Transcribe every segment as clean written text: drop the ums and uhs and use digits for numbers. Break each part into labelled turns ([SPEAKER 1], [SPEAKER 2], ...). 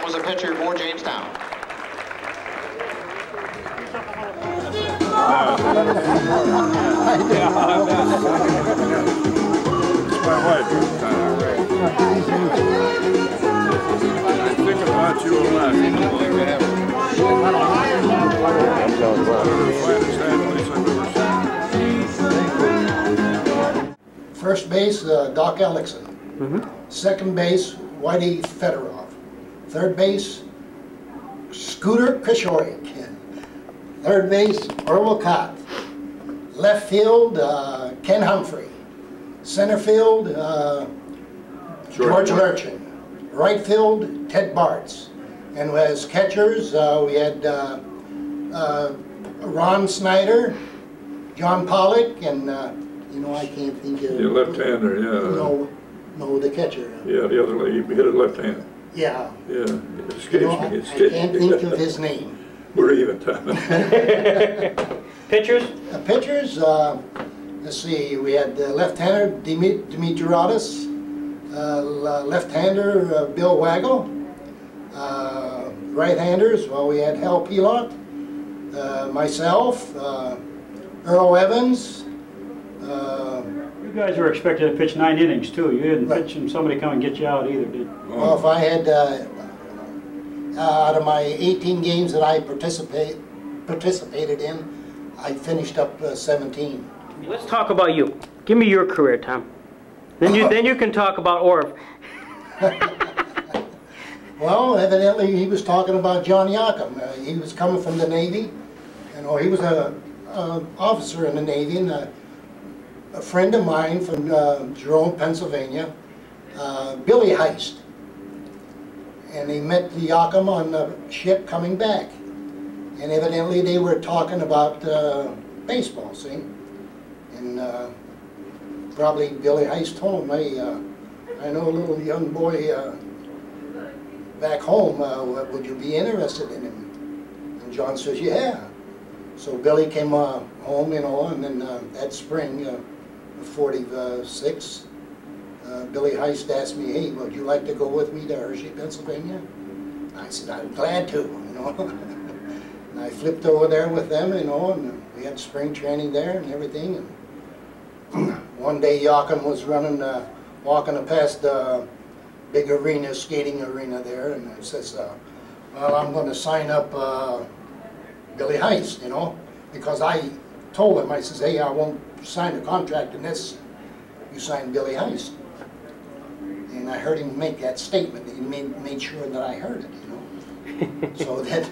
[SPEAKER 1] was a pitcher for Jamestown.
[SPEAKER 2] My wife. I think about you a lot.
[SPEAKER 3] First base, Doc Ellickson. Second base, Whitey Fedorov. Third base, Scooter Krishoriak. Third base, Orv Cott. Left field, Ken Humphrey. Center field, George Lurchin. Right field, Ted Bartz. And as catchers, we had Ron Snyder, John Pollock, and you know, I can't think of...
[SPEAKER 2] Your left-hander, yeah.
[SPEAKER 3] No, the catcher.
[SPEAKER 2] Yeah, the other lady, he hit it left-handed.
[SPEAKER 3] Yeah.
[SPEAKER 2] Yeah, it escapes
[SPEAKER 3] You know,
[SPEAKER 2] me.
[SPEAKER 3] I can't think of his name.
[SPEAKER 2] We're even, Tom.
[SPEAKER 4] Pitchers?
[SPEAKER 3] Pitchers, let's see, we had left-hander Dimitriadis, left-hander Bill Waggle, right-handers, well, we had Hal Pelot, myself, Earl Evans.
[SPEAKER 5] You guys were expected to pitch 9 innings too. You didn't pitch and somebody come and get you out either, did you?
[SPEAKER 3] Well, if I had, out of my 18 games that I participated in, I finished up 17.
[SPEAKER 4] Let's talk about you. Give me your career, Tom. Then you can talk about Orv.
[SPEAKER 3] Well, evidently he was talking about John Yocum. He was coming from the Navy. You know, he was a officer in the Navy, and a friend of mine from Jerome, Pennsylvania, Billy Heist. And he met the Yocum on the ship coming back. And evidently they were talking about baseball, see? And probably Billy Heist told him, hey, I know a little young boy back home, would you be interested in him? And John says, yeah. So Billy came home, you know, and then that spring, 46, Billy Heist asked me, hey, would you like to go with me to Hershey, Pennsylvania? I said, I'm glad to, you know. And I flipped over there with them, you know, and we had spring training there and everything. And one day Yocum was running, walking past the big arena, skating arena there, and I says, well, I'm going to sign up Billy Heist, you know, because I told him, I says, hey, I won't sign a contract unless you sign Billy Heist. And I heard him make that statement. He made sure that I heard it, you know. So that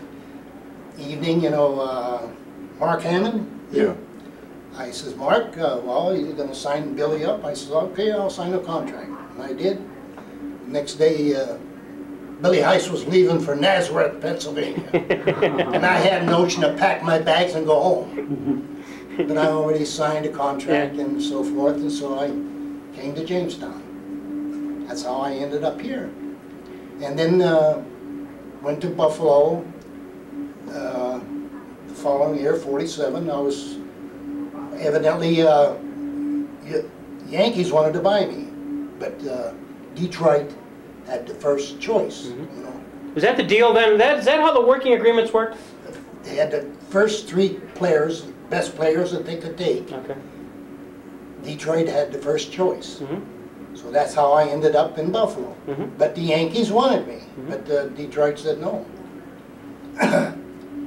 [SPEAKER 3] evening, you know, Mark Hammond.
[SPEAKER 2] Yeah.
[SPEAKER 3] I says, Mark, well, you're going to sign Billy up? I says, okay, I'll sign a contract. And I did. Next day, Billy Heist was leaving for Nazareth, Pennsylvania. And I had a notion to pack my bags and go home. But I already signed a contract and so forth, and so I came to Jamestown. That's how I ended up here. And then went to Buffalo. The following year, 47, I was evidently, Yankees wanted to buy me, but Detroit had the first choice. You know.
[SPEAKER 4] Was that the deal then? Is that how the working agreements worked?
[SPEAKER 3] They had the first 3 players, best players that they could take.
[SPEAKER 4] Okay.
[SPEAKER 3] Detroit had the first choice. So that's how I ended up in Buffalo. But the Yankees wanted me, but Detroit said no.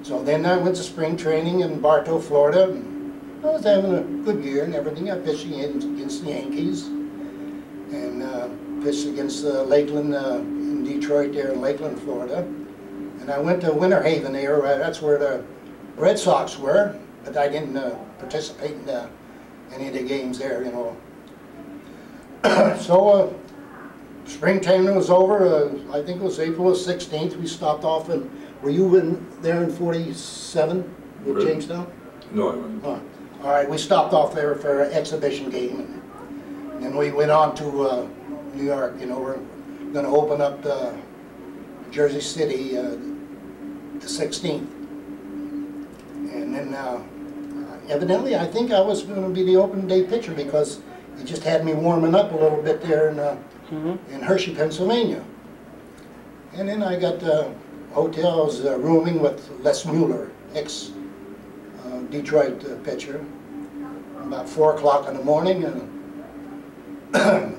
[SPEAKER 3] So then I went to spring training in Bartow, Florida. And I was having a good year and everything. I pitched against the Yankees and pitched against Lakeland in Detroit there in Lakeland, Florida. And I went to Winter Haven there. That's where the Red Sox were, but I didn't participate in any of the games there, you know. So spring training was over. I think it was April 16th. We stopped off, and were you there in 47 with Jamestown?
[SPEAKER 2] No, I wasn't.
[SPEAKER 3] All right, we stopped off there for an exhibition game, and then we went on to New York. You know, we're going to open up Jersey City the 16th, and then evidently I think I was going to be the opening day pitcher because he just had me warming up a little bit there in Hershey, Pennsylvania. And then I got hotels rooming with Les Mueller, ex-Detroit pitcher. About 4 o'clock in the morning, and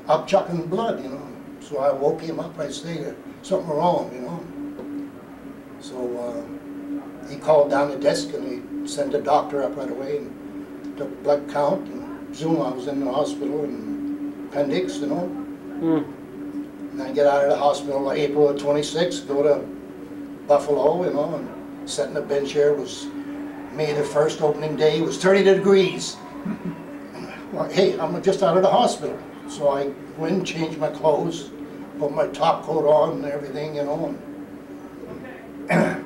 [SPEAKER 3] up chucking blood, you know. So I woke him up. I said, "There's something wrong, you know." So he called down the desk and he sent a doctor up right away and took blood count. And Zoom, I was in the hospital and appendix, you know. And I get out of the hospital April of 26, go to Buffalo, you know, and sit in the bench here. It was May the 1st, opening day. It was 30 degrees. Well, hey, I'm just out of the hospital. So I went and changed my clothes, put my top coat on and everything, you know. And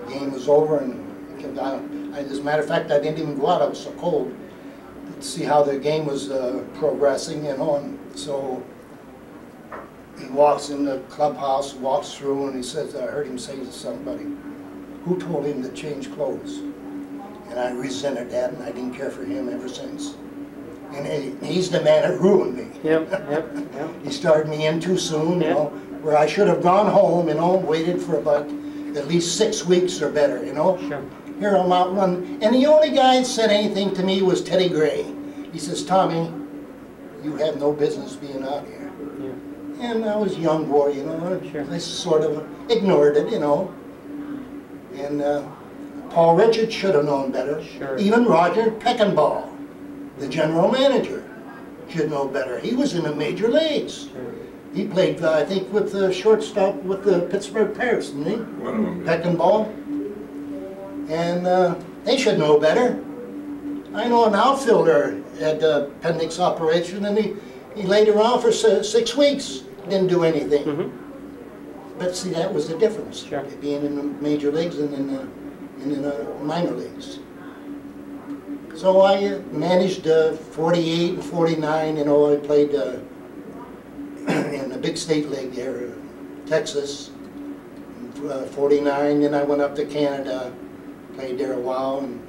[SPEAKER 3] the game was over and came down. As a matter of fact, I didn't even go out. I was so cold to see how the game was progressing, you know. And so he walks in the clubhouse, walks through, and he says, I heard him say to somebody, who told him to change clothes? And I resented that, and I didn't care for him ever since. And he's the man that ruined me.
[SPEAKER 4] Yep.
[SPEAKER 3] He started me in too soon, you know, where I should have gone home, you know, waited for about at least 6 weeks or better, you know.
[SPEAKER 4] Sure.
[SPEAKER 3] Here I'm out running. And the only guy that said anything to me was Teddy Gray. He says, Tommy, you have no business being out here. Yeah. And I was a young boy, you know,
[SPEAKER 4] sure.
[SPEAKER 3] I sort of ignored it, you know. And Paul Richards should have known better.
[SPEAKER 4] Sure.
[SPEAKER 3] Even Roger Peckinball, the general manager, should know better. He was in the major leagues. Sure. He played, I think, with the shortstop with the Pittsburgh Pirates, didn't he?
[SPEAKER 2] One of them.
[SPEAKER 3] Peckinball. And they should know better. I know an outfielder had appendix operation, and he laid around for 6 weeks, didn't do anything. But see, that was the difference,
[SPEAKER 4] sure.
[SPEAKER 3] Being in the major leagues and in the minor leagues. So I managed 48 and 49, you know, I played in the big state league there, Texas, 49, then I went up to Canada, played there a while. And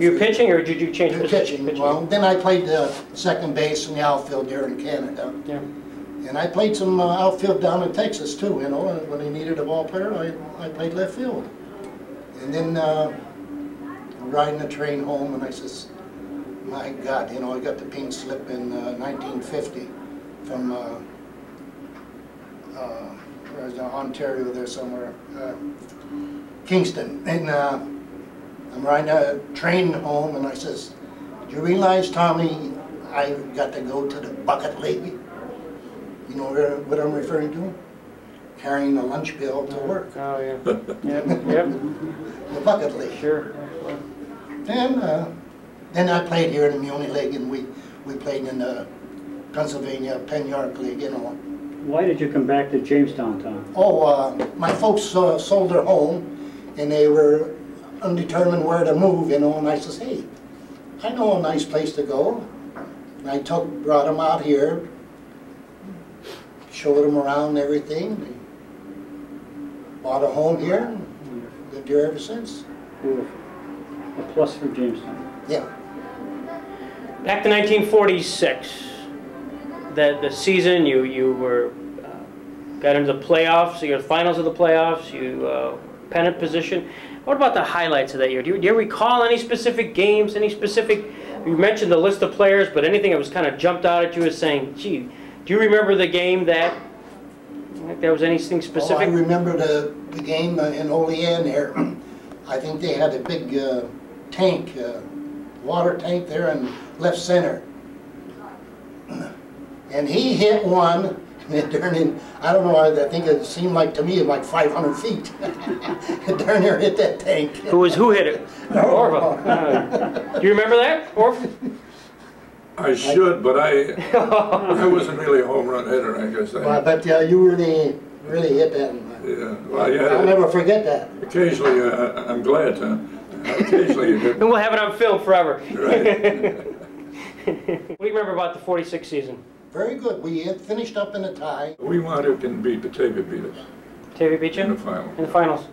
[SPEAKER 4] you were pitching, or did you change
[SPEAKER 3] pitching? Well, then I played second base in the outfield there in Canada. Yeah. And I played some outfield down in Texas too, you know, when they needed a ball player, I played left field. And then riding the train home, and I says, my God, you know, I got the pink slip in 1950 from Ontario there somewhere, Kingston. And I'm riding a train home, and I says, do you realize, Tommy, I got to go to the bucket league? You know what I'm referring to? Carrying a lunch bill to work.
[SPEAKER 4] Oh, yeah. Yep.
[SPEAKER 3] The bucket league.
[SPEAKER 4] Sure.
[SPEAKER 3] And then I played here in the Muni League, and we played in the Pennsylvania P.O.N.Y League, you know.
[SPEAKER 5] Why did you come back to Jamestown, Tom?
[SPEAKER 3] Oh, my folks sold their home, and they were undetermined where to move, you know, and I says, hey, I know a nice place to go. And I brought them out here, showed them around and everything. They bought a home here, and lived here ever since.
[SPEAKER 5] Beautiful. A plus for Jamestown.
[SPEAKER 3] Yeah.
[SPEAKER 4] Back to 1946, the season you were got into the playoffs, your finals of the playoffs, you pennant position. What about the highlights of that year? Do you recall any specific games, any specific? You mentioned the list of players, but anything that was kind of jumped out at you as saying, "Gee, do you remember the game that?" Like there was anything specific?
[SPEAKER 3] Oh, I remember the game in Olean there. I think they had a big tank, water tank there in left center. And he hit one, and I don't know, I think it seemed like to me like 500 feet. Darn near hit that tank.
[SPEAKER 4] Who hit it? Orv. Do you remember that, Orv?
[SPEAKER 2] I should, but I wasn't really a home run hitter, I guess.
[SPEAKER 3] Well, but you really hit that one.
[SPEAKER 2] Yeah, well, yeah.
[SPEAKER 3] I'll never forget that.
[SPEAKER 2] Occasionally, I'm glad to. Occasionally you did.
[SPEAKER 4] And we'll have it on film forever.
[SPEAKER 2] Right.
[SPEAKER 4] What do you remember about the 46 season?
[SPEAKER 3] Very good. We had finished up in a tie.
[SPEAKER 2] We wound up getting beat, Batavia beat us.
[SPEAKER 4] Batavia beat you?
[SPEAKER 2] In the final.
[SPEAKER 4] In the finals.